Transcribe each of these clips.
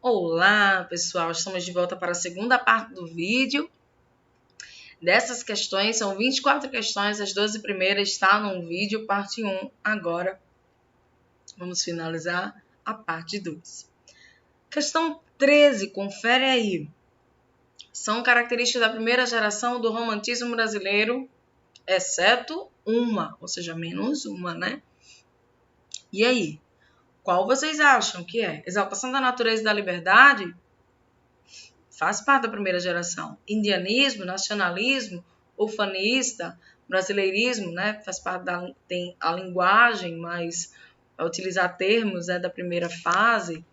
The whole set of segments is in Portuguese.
Olá, pessoal! Estamos de volta para a segunda parte do vídeo. Dessas questões, são 24 questões, as 12 primeiras estão no vídeo, parte 1. Agora, vamos finalizar a parte 2. Questão 13, confere aí. São características da primeira geração do romantismo brasileiro, exceto uma, ou seja, menos uma, né? E aí? Qual vocês acham que é? Exaltação da natureza e da liberdade? Faz parte da primeira geração. Indianismo, nacionalismo, ufanista, brasileirismo, né? Faz parte tem a linguagem, mas vai utilizar termos, né, da primeira fase,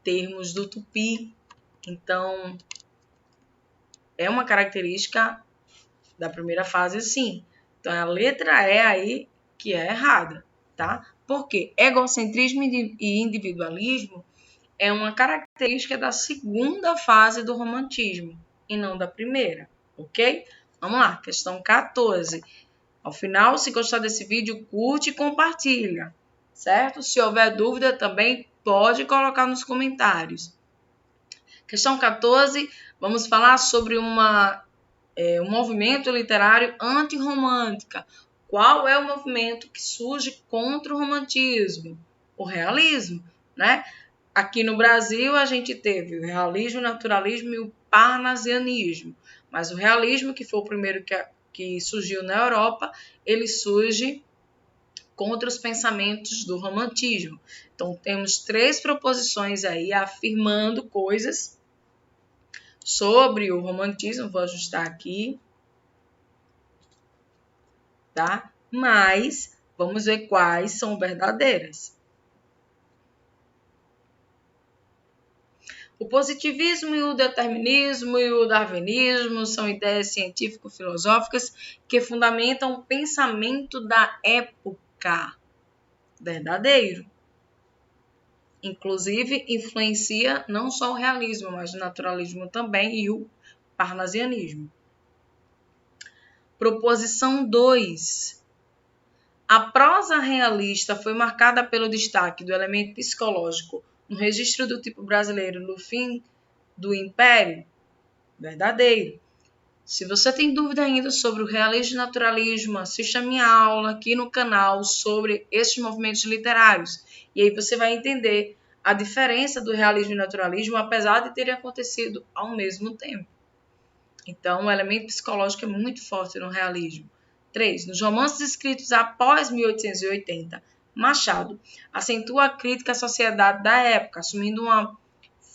termos do tupi. Então, é uma característica da primeira fase, sim. Então, a letra E aí que é errada, tá? Porque egocentrismo e individualismo é uma característica da segunda fase do romantismo e não da primeira, ok? Vamos lá, questão 14. Ao final, se gostar desse vídeo, curte e compartilha, certo? Se houver dúvida, também pode colocar nos comentários. Questão 14, vamos falar sobre um movimento literário antirromântica. Qual é o movimento que surge contra o romantismo? O realismo, né? Aqui no Brasil, a gente teve o realismo, o naturalismo e o parnasianismo. Mas o realismo, que foi o primeiro que surgiu na Europa, ele surge contra os pensamentos do romantismo. Então, temos 3 proposições aí afirmando coisas sobre o romantismo. Vou ajustar aqui, tá? Mas vamos ver quais são verdadeiras. O positivismo e o determinismo e o darwinismo são ideias científico-filosóficas que fundamentam o pensamento da época. Verdadeiro. Inclusive, influencia não só o realismo, mas o naturalismo também e o parnasianismo. Proposição 2. A prosa realista foi marcada pelo destaque do elemento psicológico no registro do tipo brasileiro no fim do Império? Verdadeiro. Se você tem dúvida ainda sobre o realismo e naturalismo, assista a minha aula aqui no canal sobre esses movimentos literários. E aí você vai entender a diferença do realismo e naturalismo, apesar de terem acontecido ao mesmo tempo. Então, o elemento psicológico é muito forte no realismo. 3. Nos romances escritos após 1880, Machado acentua a crítica à sociedade da época, assumindo uma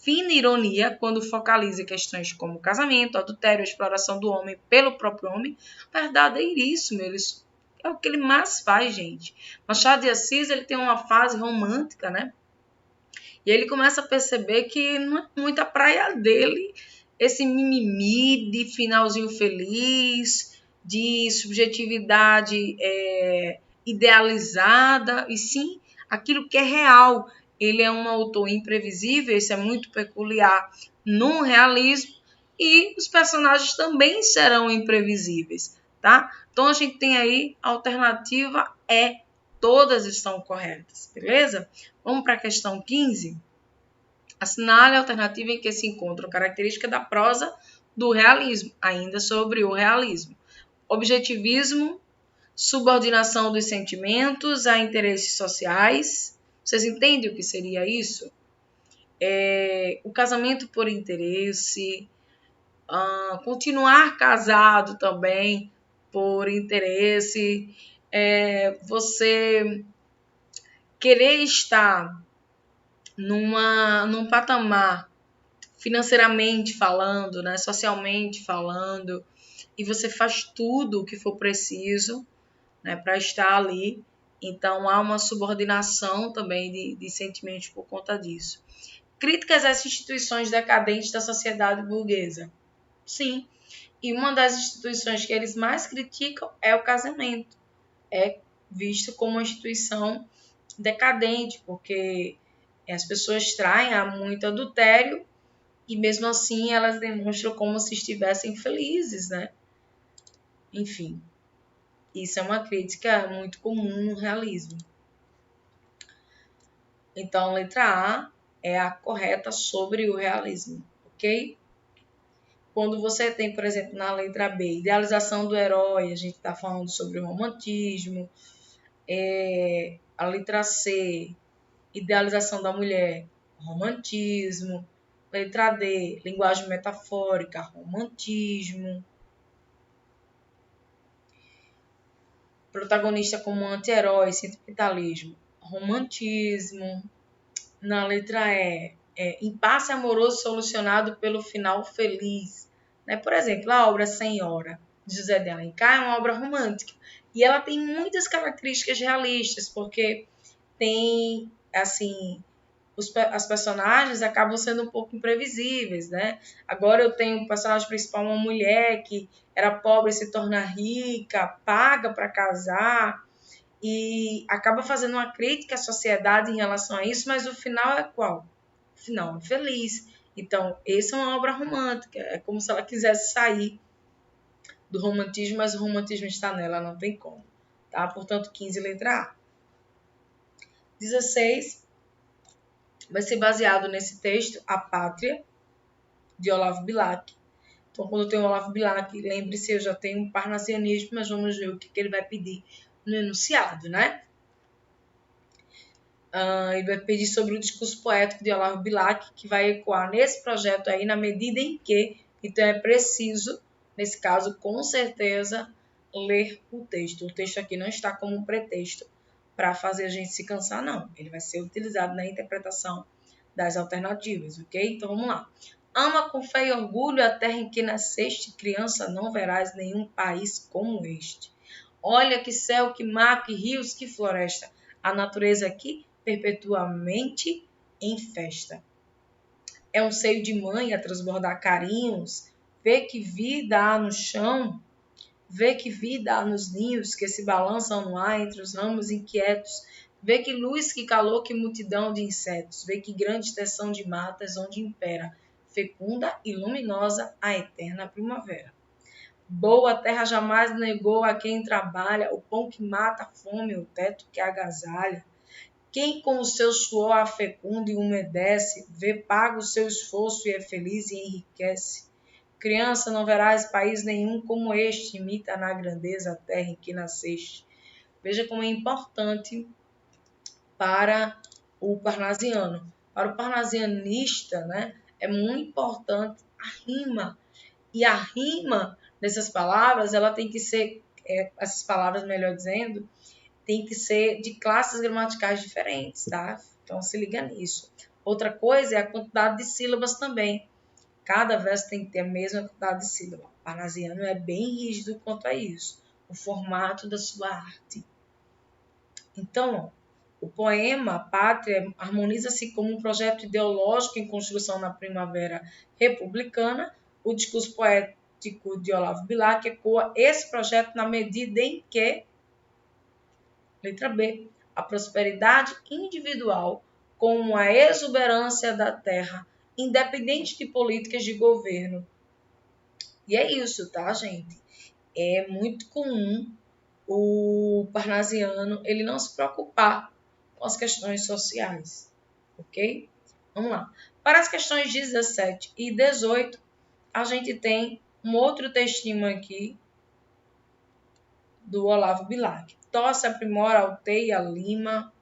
fina ironia quando focaliza questões como casamento, adultério, exploração do homem pelo próprio homem. Verdadeiríssimo, é o que ele mais faz, gente. Machado de Assis, ele tem uma fase romântica, né? E ele começa a perceber que não é muito a praia dele esse mimimi de finalzinho feliz, de subjetividade idealizada, e sim aquilo que é real. Ele é um autor imprevisível, isso é muito peculiar no realismo, e os personagens também serão imprevisíveis, tá? Então, a gente tem aí a alternativa todas estão corretas, beleza? Vamos para a questão 15. Assinale a alternativa em que se encontra a característica da prosa do realismo, ainda sobre o realismo. Objetivismo, subordinação dos sentimentos a interesses sociais. Vocês entendem o que seria isso? O casamento por interesse, continuar casado também por interesse, você querer estar num patamar financeiramente falando, né, socialmente falando, e você faz tudo o que for preciso, né, para estar ali. Então, há uma subordinação também de sentimentos por conta disso. Críticas às instituições decadentes da sociedade burguesa. Sim, e uma das instituições que eles mais criticam é o casamento. É visto como uma instituição decadente, porque as pessoas traem, há muito adultério, e mesmo assim elas demonstram como se estivessem felizes, né? Enfim, isso é uma crítica muito comum no realismo. Então, letra A é a correta sobre o realismo, ok? Quando você tem, por exemplo, na letra B, idealização do herói, a gente está falando sobre o romantismo. A letra C, idealização da mulher, romantismo. Letra D, linguagem metafórica, romantismo. Protagonista como anti-herói, sentimentalismo, romantismo. Na letra E, impasse amoroso solucionado pelo final feliz. Né? Por exemplo, a obra Senhora, de José de Alencar, é uma obra romântica. E ela tem muitas características realistas, porque tem, assim, as personagens acabam sendo um pouco imprevisíveis, né? Agora eu tenho um personagem principal, uma mulher que era pobre e se torna rica, paga para casar, e acaba fazendo uma crítica à sociedade em relação a isso, mas o final é qual? O final é feliz. Então, essa é uma obra romântica. É como se ela quisesse sair do romantismo, mas o romantismo está nela, não tem como. Tá? Portanto, 15, letra A. 16 vai ser baseado nesse texto, A Pátria, de Olavo Bilac. Então, quando eu tenho Olavo Bilac, lembre-se, eu já tenho um parnasianismo, mas vamos ver o que ele vai pedir no enunciado, né? Ele vai pedir sobre o discurso poético de Olavo Bilac, que vai ecoar nesse projeto aí, na medida em que, então é preciso, nesse caso, com certeza, ler o texto. O texto aqui não está como um pretexto para fazer a gente se cansar, não. Ele vai ser utilizado na interpretação das alternativas, ok? Então vamos lá. Ama com fé e orgulho a terra em que nasceste, criança, não verás nenhum país como este. Olha que céu, que mar, que rios, que floresta. A natureza aqui perpetuamente em festa. É um seio de mãe a transbordar carinhos, vê que vida há no chão, vê que vida há nos ninhos que se balançam no ar entre os ramos inquietos, vê que luz, que calor, que multidão de insetos, vê que grande extensão de matas onde impera, fecunda e luminosa a eterna primavera. Boa terra jamais negou a quem trabalha o pão que mata a fome, o teto que agasalha. Quem com o seu suor a fecunda e umedece, vê pago o seu esforço e é feliz e enriquece. Criança, não verás país nenhum como este, imita na grandeza a terra em que nasceste. Veja como é importante para o parnasiano. Para o parnasianista, né, é muito importante a rima. E a rima dessas palavras, ela tem que ser, essas palavras, melhor dizendo, tem que ser de classes gramaticais diferentes, tá? Então se liga nisso. Outra coisa é a quantidade de sílabas também. Cada verso tem que ter a mesma quantidade de sílabas. O parnasiano é bem rígido quanto a isso. O formato da sua arte. Então, o poema Pátria harmoniza-se como um projeto ideológico em construção na primavera republicana. O discurso poético de Olavo Bilac ecoa esse projeto na medida em que, letra B, a prosperidade individual como a exuberância da terra, independente de políticas de governo. E é isso, tá, gente? É muito comum o parnasiano ele não se preocupar com as questões sociais, ok? Vamos lá. Para as questões 17 e 18, a gente tem um outro textinho aqui do Olavo Bilac. Tosse, aprimora, alteia, lima.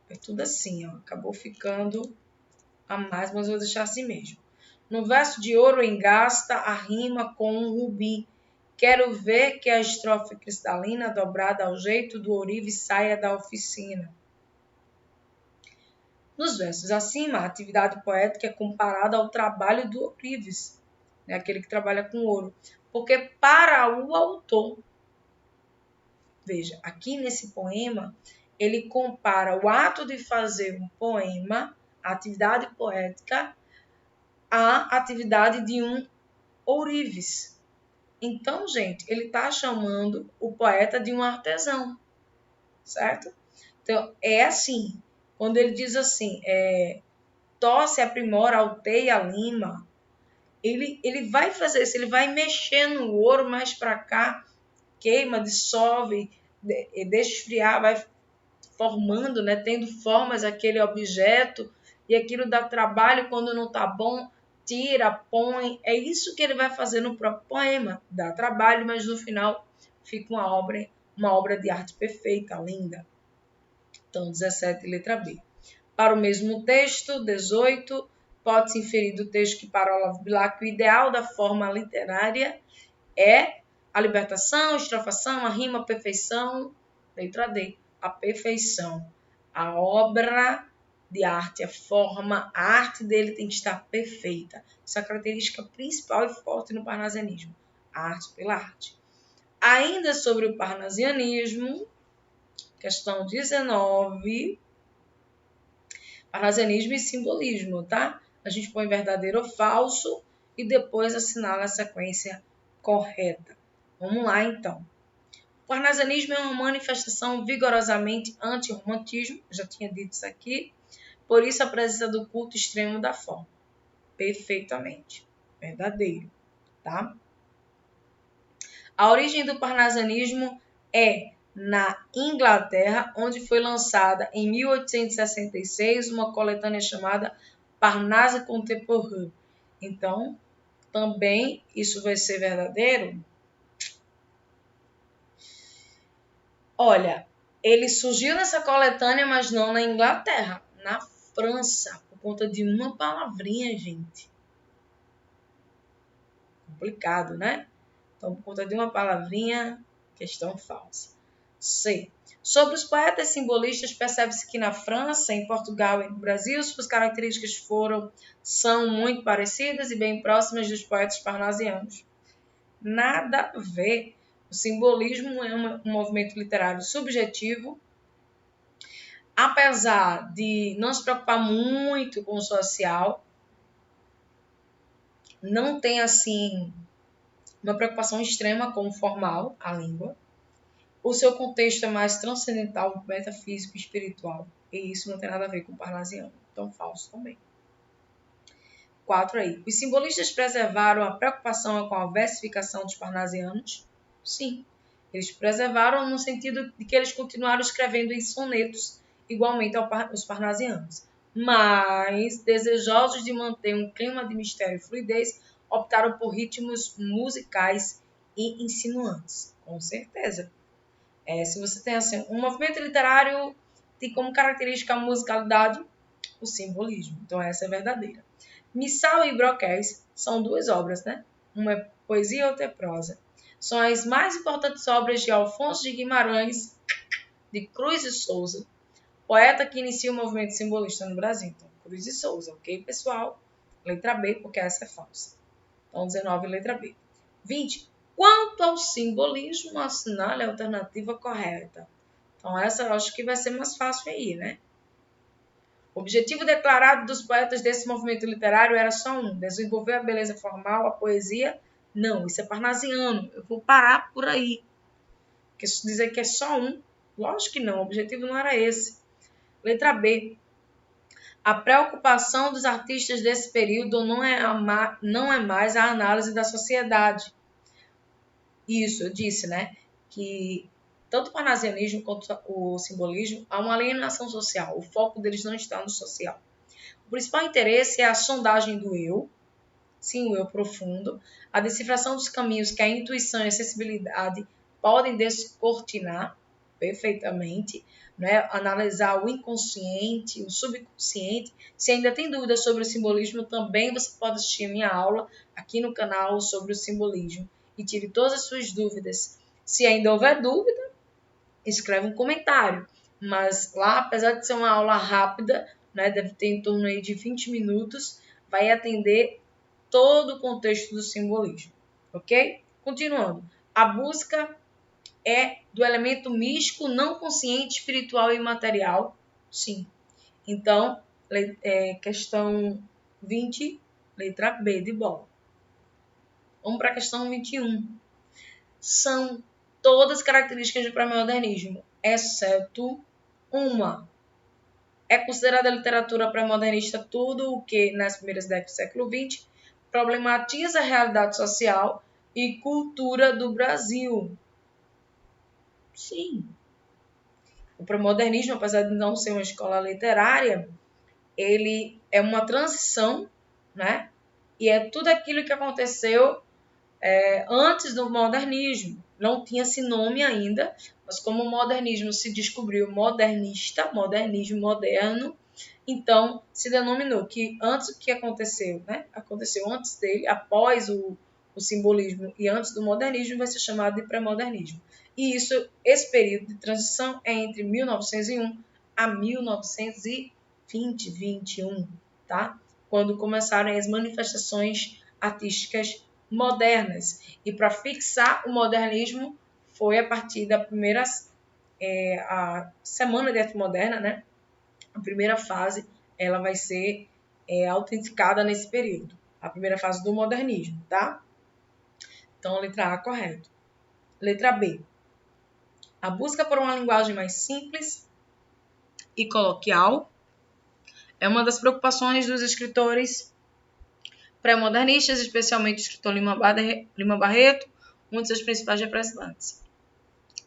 É tudo assim, ó. Acabou ficando a mais, mas vou deixar assim mesmo. No verso de ouro engasta a rima com um rubi. Quero ver que a estrofe cristalina, dobrada ao jeito do ourive, saia da oficina. Nos versos acima, a atividade poética é comparada ao trabalho do ourives, né? Aquele que trabalha com ouro. Porque para o autor, veja, aqui nesse poema, ele compara o ato de fazer um poema, a atividade poética, à atividade de um ourives. Então, gente, ele está chamando o poeta de um artesão, certo? Então, é assim, quando ele diz assim, tosse, aprimora, alteia, lima, ele vai fazer isso, ele vai mexer no ouro mais para cá, queima, dissolve, deixa esfriar, vai formando, né, tendo formas aquele objeto, e aquilo dá trabalho quando não está bom, tira, põe. É isso que ele vai fazer no próprio poema. Dá trabalho, mas no final fica uma obra de arte perfeita, linda. Então, 17, letra B. Para o mesmo texto, 18, pode-se inferir do texto que para Olavo Bilac o ideal da forma literária é a libertação, a estrofação, a rima, a perfeição. Letra D, a perfeição. A obra de arte, a forma, a arte dele tem que estar perfeita. Essa é a característica principal e forte no parnasianismo. A arte pela arte. Ainda sobre o parnasianismo, questão 19, parnasianismo e simbolismo, tá? A gente põe verdadeiro ou falso e depois assinala a sequência correta. Vamos lá, então. O parnasianismo é uma manifestação vigorosamente anti-romantismo, já tinha dito isso aqui, por isso a presença do culto extremo da forma. Perfeitamente. Verdadeiro, tá? A origem do parnasianismo é na Inglaterra, onde foi lançada em 1866 uma coletânea chamada Parnasse Contemporain. Então, também isso vai ser verdadeiro? Olha, ele surgiu nessa coletânea, mas não na Inglaterra, na França, por conta de uma palavrinha, gente. Complicado, né? Então, por conta de uma palavrinha, questão falsa. C. Sobre os poetas simbolistas, percebe-se que na França, em Portugal e no Brasil, suas características são muito parecidas e bem próximas dos poetas parnasianos. Nada a ver. O simbolismo é um movimento literário subjetivo, apesar de não se preocupar muito com o social, não tem assim uma preocupação extrema com o formal, a língua. O seu contexto é mais transcendental, metafísico e espiritual. E isso não tem nada a ver com o parnasiano. Então, falso também. 4 aí. Os simbolistas preservaram a preocupação com a versificação dos parnasianos? Sim. Eles preservaram no sentido de que eles continuaram escrevendo em sonetos, igualmente aos parnasianos. Mas, desejosos de manter um clima de mistério e fluidez, optaram por ritmos musicais e insinuantes. Com certeza. Se você tem assim, um movimento literário tem como característica a musicalidade, o simbolismo. Então, essa é verdadeira. Missal e Broquéis são duas obras, né? Uma é poesia e outra é prosa. São as mais importantes obras de Alfonso de Guimarães, de Cruz e Souza, poeta que inicia o movimento simbolista no Brasil. Então, Cruz e Souza, ok, pessoal? Letra B, porque essa é falsa. Então, 19, letra B. 20. Quanto ao simbolismo, assinale a alternativa correta. Então, essa eu acho que vai ser mais fácil aí, né? O objetivo declarado dos poetas desse movimento literário era só um: desenvolver a beleza formal, a poesia. Não, isso é parnasiano. Eu vou parar por aí. Porque se dizer que é só um, lógico que não, o objetivo não era esse. Letra B. A preocupação dos artistas desse período não é mais a análise da sociedade. Isso, eu disse, né? Que tanto o parnasianismo quanto o simbolismo há uma alienação social. O foco deles não está no social. O principal interesse é a sondagem do eu, sim, o eu profundo, a decifração dos caminhos que a intuição e a sensibilidade podem descortinar perfeitamente, né? Analisar o inconsciente, o subconsciente. Se ainda tem dúvidas sobre o simbolismo, também você pode assistir minha aula aqui no canal sobre o simbolismo e tire todas as suas dúvidas. Se ainda houver dúvida, escreve um comentário. Mas lá, apesar de ser uma aula rápida, né, deve ter em torno aí de 20 minutos, vai atender todo o contexto do simbolismo, ok? Continuando. A busca é do elemento místico, não consciente, espiritual e imaterial? Sim. Então, questão 20, letra B de bola. Vamos para a questão 21. São todas características do pré-modernismo, exceto uma. É considerada a literatura pré-modernista tudo o que, nas primeiras décadas do século XX, problematiza a realidade social e cultura do Brasil. Sim. O pré-modernismo, apesar de não ser uma escola literária, ele é uma transição, né? E é tudo aquilo que aconteceu antes do modernismo. Não tinha esse nome ainda, mas como o modernismo se descobriu modernista, modernismo moderno, então se denominou que antes o que aconteceu, né? Aconteceu antes dele, após o simbolismo e antes do modernismo, vai ser chamado de pré-modernismo. E isso, esse período de transição é entre 1901 a 1920, 21, tá? Quando começaram as manifestações artísticas modernas. E para fixar o modernismo foi a partir da primeira a Semana de Arte Moderna, né? A primeira fase ela vai ser autenticada nesse período. A primeira fase do modernismo, tá? Então, a letra A, correto. Letra B. A busca por uma linguagem mais simples e coloquial é uma das preocupações dos escritores pré-modernistas, especialmente o escritor Lima Barreto, um de seus principais representantes.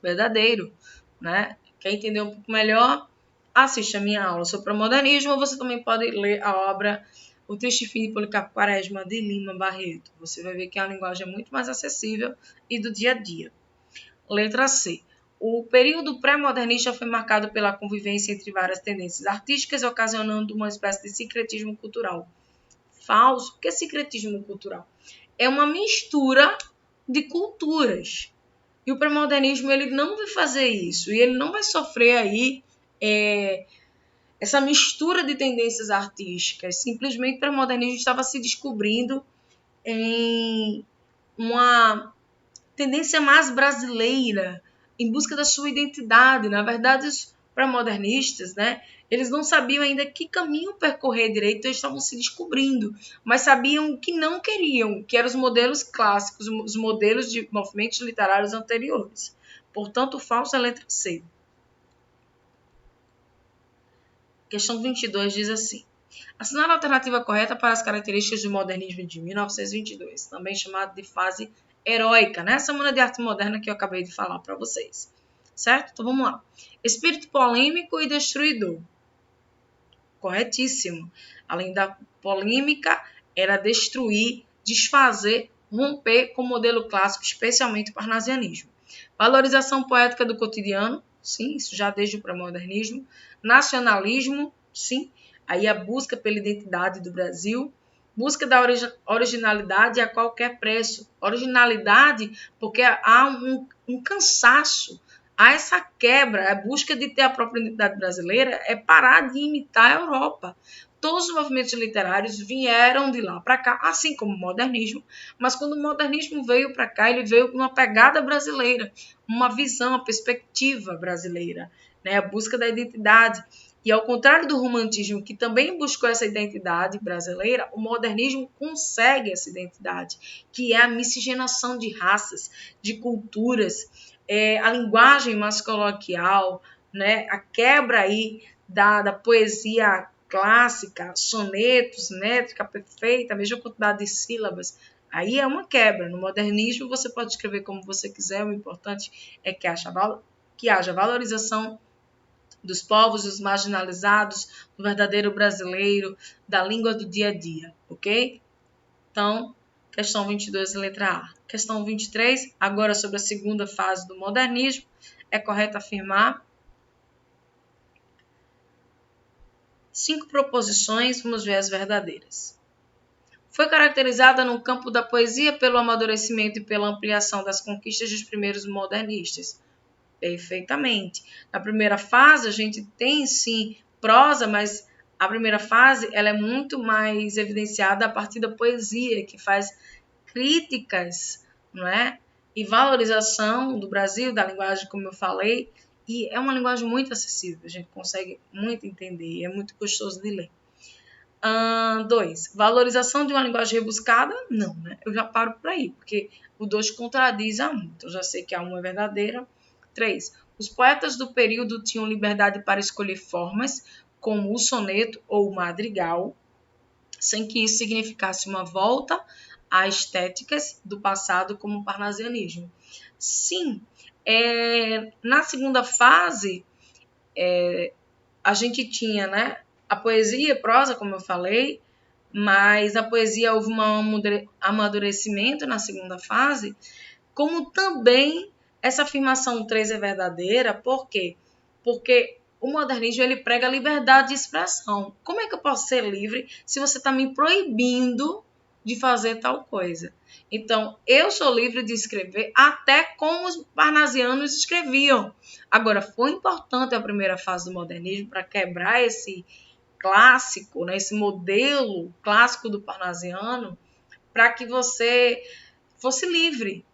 Verdadeiro, né? Quer entender um pouco melhor? Assista a minha aula sobre pré-modernismo, ou você também pode ler a obra O Triste Fim de Policarpo Quaresma, de Lima Barreto. Você vai ver que a linguagem é muito mais acessível e do dia a dia. Letra C. O período pré-modernista foi marcado pela convivência entre várias tendências artísticas, ocasionando uma espécie de sincretismo cultural. Falso. O que é sincretismo cultural? É uma mistura de culturas. E o pré-modernismo ele não vai fazer isso. E ele não vai sofrer aí essa mistura de tendências artísticas. Simplesmente o pré-modernismo estava se descobrindo em uma tendência mais brasileira, em busca da sua identidade. Na verdade, os pré-modernistas, né, eles não sabiam ainda que caminho percorrer direito, eles estavam se descobrindo, mas sabiam que não queriam, que eram os modelos clássicos, os modelos de movimentos literários anteriores. Portanto, falso é a letra C. Questão 22 diz assim: assinar a alternativa correta para as características do modernismo de 1922, também chamado de fase heróica, né? Semana de Arte Moderna que eu acabei de falar para vocês. Certo? Então vamos lá. Espírito polêmico e destruidor. Corretíssimo. Além da polêmica, era destruir, desfazer, romper com o modelo clássico, especialmente o parnasianismo. Valorização poética do cotidiano, sim, isso já desde o pré-modernismo. Nacionalismo, sim, aí a busca pela identidade do Brasil. Busca da originalidade a qualquer preço. Originalidade porque há um cansaço, há essa quebra, a busca de ter a própria identidade brasileira é parar de imitar a Europa. Todos os movimentos literários vieram de lá para cá, assim como o modernismo, mas quando o modernismo veio para cá, ele veio com uma pegada brasileira, uma visão, uma perspectiva brasileira, né? A busca da identidade. E ao contrário do romantismo, que também buscou essa identidade brasileira, o modernismo consegue essa identidade, que é a miscigenação de raças, de culturas, a linguagem mais coloquial, né? A quebra aí da poesia clássica, sonetos, métrica perfeita, a mesma quantidade de sílabas. Aí é uma quebra. No modernismo, você pode escrever como você quiser, o importante é que haja valorização dos povos, dos marginalizados, do verdadeiro brasileiro, da língua do dia a dia, ok? Então, questão 22, letra A. Questão 23, agora sobre a segunda fase do modernismo, é correto afirmar 5 proposições, vamos ver as verdadeiras. Foi caracterizada no campo da poesia pelo amadurecimento e pela ampliação das conquistas dos primeiros modernistas. Perfeitamente. Na primeira fase, a gente tem, sim, prosa, mas a primeira fase ela é muito mais evidenciada a partir da poesia, que faz críticas, não é? E valorização do Brasil, da linguagem, como eu falei, e é uma linguagem muito acessível, a gente consegue muito entender, é muito gostoso de ler. 2. Valorização de uma linguagem rebuscada? Não, né? Eu já paro por aí, porque o 2 contradiz a 1, então já sei que a 1 é verdadeira. 3. Os poetas do período tinham liberdade para escolher formas, como o soneto ou o madrigal, sem que isso significasse uma volta a estéticas do passado, como o parnasianismo. Sim, na segunda fase, a gente tinha, né, A poesia e prosa, como eu falei, mas a poesia houve um amadurecimento na segunda fase, como também essa afirmação 3 é verdadeira. Por quê? Porque o modernismo ele prega a liberdade de expressão. Como é que eu posso ser livre se você está me proibindo de fazer tal coisa? Então, eu sou livre de escrever até como os parnasianos escreviam. Agora, foi importante a primeira fase do modernismo para quebrar esse clássico, né, esse modelo clássico do parnasiano, para que você fosse livre,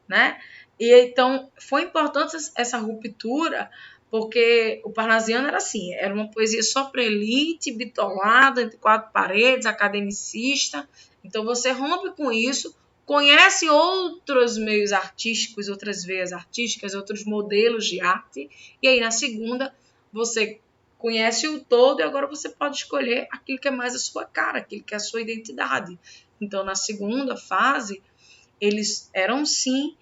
né? E então foi importante essa ruptura, porque o parnasiano era assim, era uma poesia só para elite, bitolada, entre quatro paredes, academicista. Então você rompe com isso, conhece outros meios artísticos, outras veias artísticas, outros modelos de arte, e aí na segunda você conhece o todo e agora você pode escolher aquilo que é mais a sua cara, aquilo que é a sua identidade. Então na segunda fase eles eram sim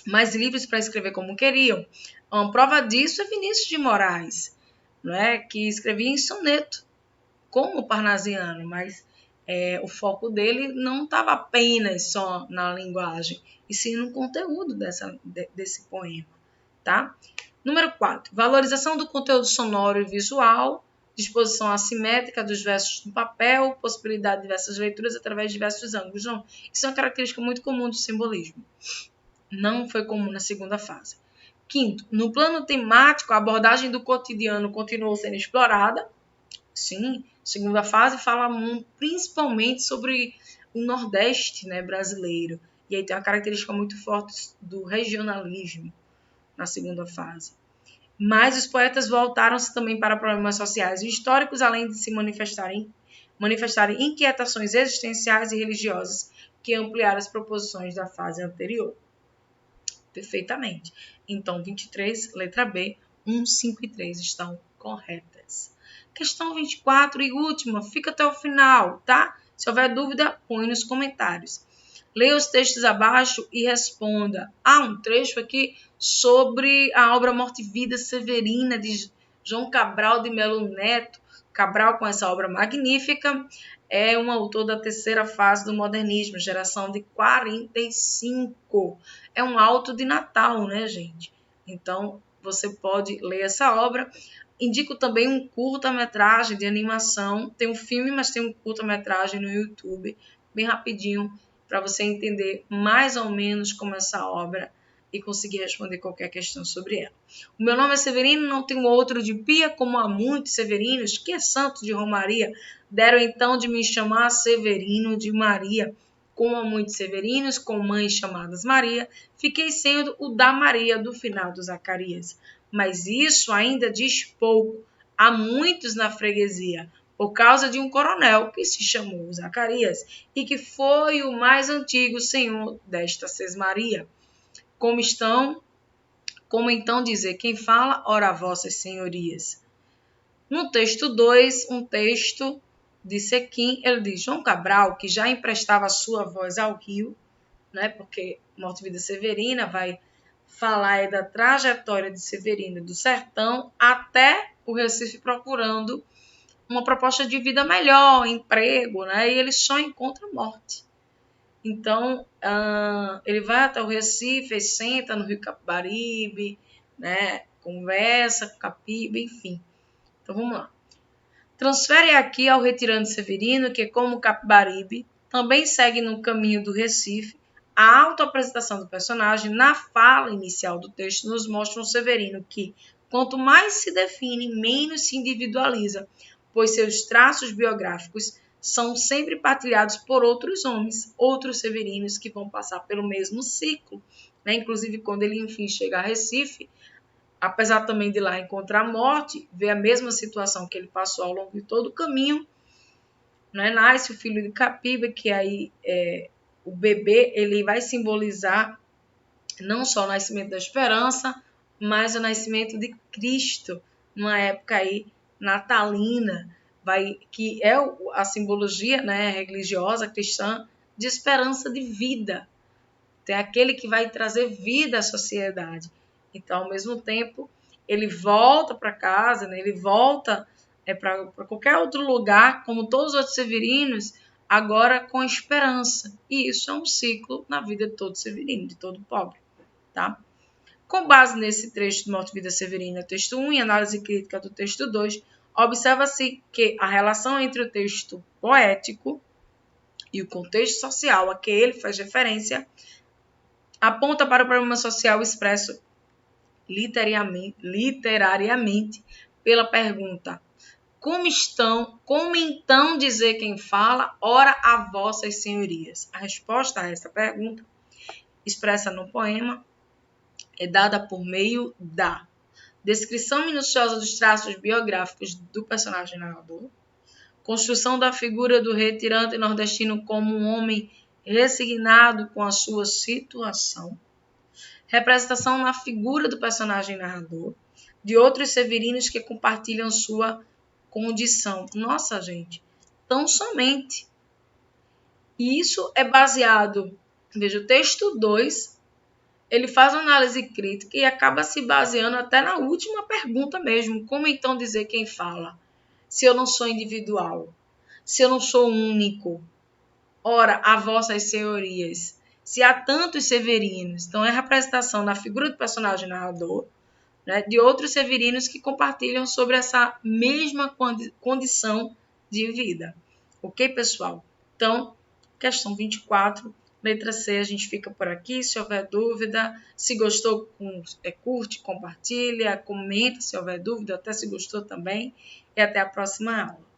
mais livres para escrever como queriam. Uma prova disso é Vinícius de Moraes, não é? Que escrevia em soneto, como parnasiano, mas o foco dele não estava apenas só na linguagem, e sim no conteúdo desse poema. Tá? Número 4. Valorização do conteúdo sonoro e visual, disposição assimétrica dos versos no papel, possibilidade de diversas leituras através de diversos ângulos. Não, isso é uma característica muito comum do simbolismo. Não foi comum na segunda fase. Quinto, no plano temático, a abordagem do cotidiano continuou sendo explorada. Sim, segunda fase fala principalmente sobre o Nordeste, né, brasileiro. E aí tem uma característica muito forte do regionalismo na segunda fase. Mas os poetas voltaram-se também para problemas sociais e históricos, além de se manifestarem inquietações existenciais e religiosas que ampliaram as proposições da fase anterior. Perfeitamente. Então, 23, letra B, 1, 5 e 3 estão corretas. Questão 24 e última, fica até o final, tá? Se houver dúvida, põe nos comentários. Leia os textos abaixo e responda. Há um trecho aqui sobre a obra Morte e Vida Severina, de João Cabral de Melo Neto. Cabral, com essa obra magnífica, é um autor da terceira fase do modernismo, geração de 45. É um auto de Natal, né, gente? Então, você pode ler essa obra. Indico também um curta-metragem de animação. Tem um filme, mas tem um curta-metragem no YouTube, bem rapidinho, para você entender mais ou menos como essa obra e conseguir responder qualquer questão sobre ela. O meu nome é Severino, não tenho outro de pia, como há muitos Severinos, que é santo de Romaria, deram então de me chamar Severino de Maria. Como há muitos Severinos, com mães chamadas Maria, fiquei sendo o da Maria do final do Zacarias. Mas isso ainda diz pouco. Há muitos na freguesia, por causa de um coronel que se chamou Zacarias e que foi o mais antigo senhor desta Sesmaria. Como então dizer quem fala, ora vossas senhorias. No texto 2, um texto de Sequim, ele diz, João Cabral, que já emprestava sua voz ao rio, né, porque Morte e Vida Severina vai falar da trajetória de Severino do sertão até o Recife procurando uma proposta de vida melhor, emprego, né, e ele só encontra morte. Então, ele vai até o Recife, senta no Rio Capibaribe, né, conversa com Capiba, enfim. Então, vamos lá. Transfere aqui ao retirante Severino, que, como Capibaribe, também segue no caminho do Recife. A autoapresentação do personagem na fala inicial do texto nos mostra um Severino que, quanto mais se define, menos se individualiza, pois seus traços biográficos são sempre partilhados por outros homens, outros Severinos que vão passar pelo mesmo ciclo. Né? Inclusive, quando ele, enfim, chega a Recife, apesar também de lá encontrar a morte, vê a mesma situação que ele passou ao longo de todo o caminho, né? Nasce o filho de Capiba, que aí o bebê ele vai simbolizar não só o nascimento da esperança, mas o nascimento de Cristo, numa época aí natalina, que é a simbologia, né, religiosa cristã de esperança de vida. Tem aquele que vai trazer vida à sociedade. Então, ao mesmo tempo, ele volta para casa, né? Ele volta para qualquer outro lugar, como todos os outros severinos, agora com esperança. E isso é um ciclo na vida de todo severino, de todo pobre, tá? Com base nesse trecho de Morte e Vida Severina, texto 1 e análise crítica do texto 2, observa-se que a relação entre o texto poético e o contexto social a que ele faz referência aponta para o problema social expresso literariamente pela pergunta: como então dizer quem fala, ora a vossas senhorias? A resposta a essa pergunta, expressa no poema, é dada por meio da descrição minuciosa dos traços biográficos do personagem narrador, construção da figura do retirante nordestino como um homem resignado com a sua situação, representação na figura do personagem narrador, de outros severinos que compartilham sua condição. Nossa, gente, tão somente. E isso é baseado, veja, o texto 2, ele faz uma análise crítica e acaba se baseando até na última pergunta mesmo. Como então dizer quem fala? Se eu não sou individual, se eu não sou único, ora, a vossas senhorias, se há tantos severinos. Então, é a representação na figura do personagem narrador, né, de outros severinos que compartilham sobre essa mesma condição de vida. Ok, pessoal? Então, questão 24, letra C, a gente fica por aqui. Se houver dúvida, se gostou, curte, compartilha, comenta se houver dúvida, até se gostou também. E até a próxima aula.